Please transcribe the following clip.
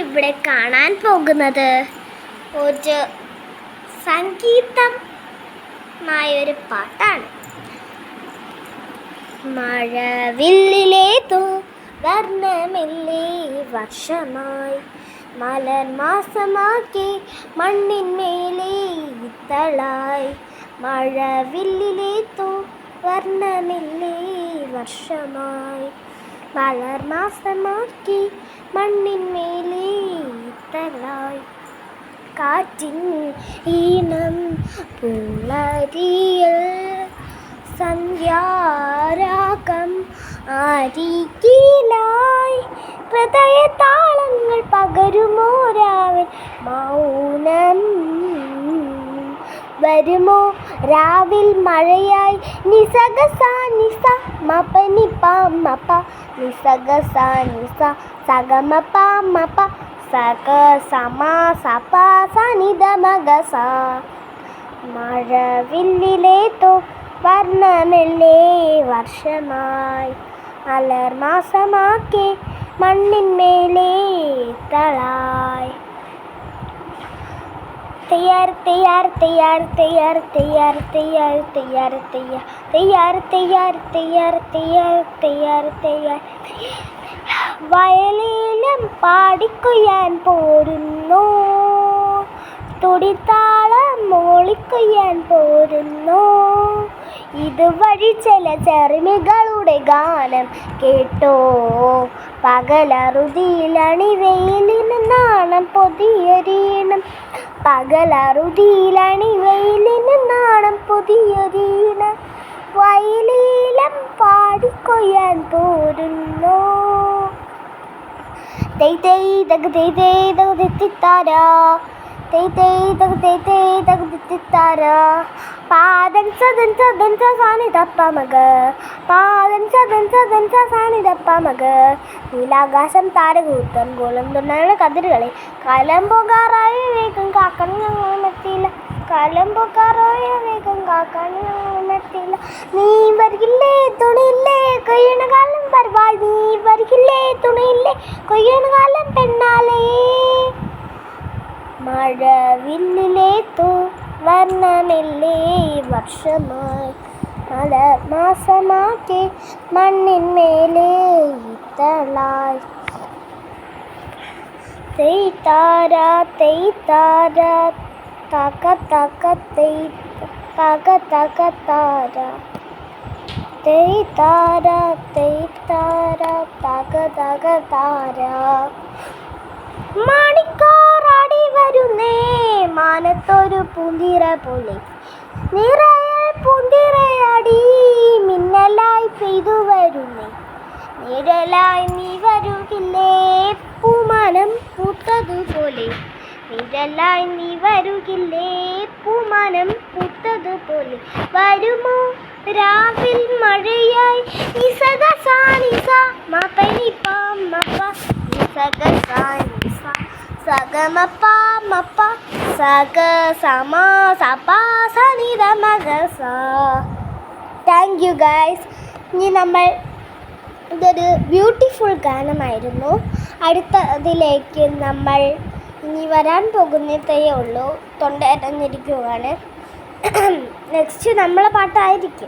ഇവിടെ കാണാൻ പോകുന്നത് ഒരു സംഗീതമായൊരു പാട്ടാണ്. മഴവില്ലിലേതോ വർണ്ണമില്ലേ വർഷമായി, മലർ മാസമാക്കി മണ്ണിന്മേലെ ഇത്തളായി. മഴവില്ലിലേതോ വർണ്ണമില്ലേ വർഷമായി, മലർ മാസമാക്കി മണ്ണിന്മേലെ ഇത്തളായി. കാറ്റിൻ ഈണം പുളരിയിൽ സന്ധ്യാരാഗം അരികിലായി. ഹൃദയതാളങ്ങൾ പകരുമോ രാവിൽ മൗനം, വരുമോ രാവിൽ മഴയായി. നിസഗ സാ നിസ മപ നിപ മപ, നിസഗ സാ നിസ സഗമ പ മപ, സഗ സമ സപ സനിധ മഗ സ. മഴവില്ലിലേതോ വർണ്ണമില്ലേ വർഷമായി, മലർ മാസമാക്കി മണ്ണിന്മേലെ തളായി. തയ്യാർ തയ്യാർ തയ്യാർ തയ്യാർ തയ്യാർ തയ്യാർ തയ്യാർ തയ്യാർ തയ്യാർ തയ്യാർ തയ്യാർ തയ്യാർ തയ്യാർ. വയലിലും പാടിക്കൊയ്യാൻ പോരുന്നു, തുടിത്താളം മോളിക്കൊയ്യാൻ പോരുന്നു. ഇതുവഴി ചില ചെറുമികളുടെ ഗാനം കേട്ടോ. പകലറുതിയിലണിവെയിലിന് നാണം പൊതിയൊരീണം, പകലറുതിയിലണിവെയിലിന് നാണം പൊതിയൊരീണം. വയലിലും പാടിക്കൊയ്യാൻ പോരുന്നു. തൈ തൈ തക തൈ തൈ തക തെത്തിത്താരാ, തൈ തൈ തക തൈ തൈ തക തെത്തിത്താരാ. പാദൻ സദൻ സദൻ സാനി തപ്പ മഗ, പാദൻ സദൻ സദൻ സാനി തപ്പ മഗ. നീലാകാശം താരകൂത്തൻ ഗോളം തുണ്ണയുടെ കതിരുകളെ, കലം പോകാറായി വേഗം കാക്കാൻ ഞങ്ങൾ എത്തിയില്ല, കലം പോകാറായ വേഗം കാക്കാൻ ഞങ്ങൾ എത്തിയില്ല. നീ വരികില്ലേ തുണിയില്ലേ കൊയ്യണ കാലം പരവായി, നീ വരികില്ലേ തുണിയില്ലേ കൊയ്യണ കാലം പെണ്ണാലേ. മഴവില്ലിലേതോ വർണ്ണമില്ലേ വർഷമായി, മലർ മാസമാക്കി മണ്ണിന്മേലെ ഇത്തളായി. തെയ്താര തെയ്താര തക തക തെയ് തക തക താര, തെയ്താര തെയ്താര തക തക താര. മാണിക്കാറാടി വരുന്നേ മാനത്തൊരു പൂന്തിര പോലെ, നിറയെ പൂന്തിരയടി മിന്നലായി പെയ്തു വരുന്നേ. നിഴലായി നീ വരുകില്ലേ പൂമാനം പൂത്തതുപോലെ, നിഴലായി നീ വരുകില്ലേ പൂമാനം പൂത്തതുപോലെ. വരുമോ രാവിൽ മഴയായി. നിസഗ സാ നിസ മപ നിപ മപ, നിസഗ സാ നിസ സഗമ പ മപ, സഗ സമ സപ സനിധ മഗ സ. Thank you guys. ഇനി നമ്മൾ ഇതൊരു ബ്യൂട്ടിഫുൾ ഗാനമായിരുന്നു. അടുത്തതിലേക്ക് നമ്മൾ ഇനി വരാൻ പോകുന്നതേ ഉള്ളൂ. തൊണ്ട അടഞ്ഞിരിക്കുകയാണ്. നെക്സ്റ്റ് നമ്മളെ പാട്ടായിരിക്കും.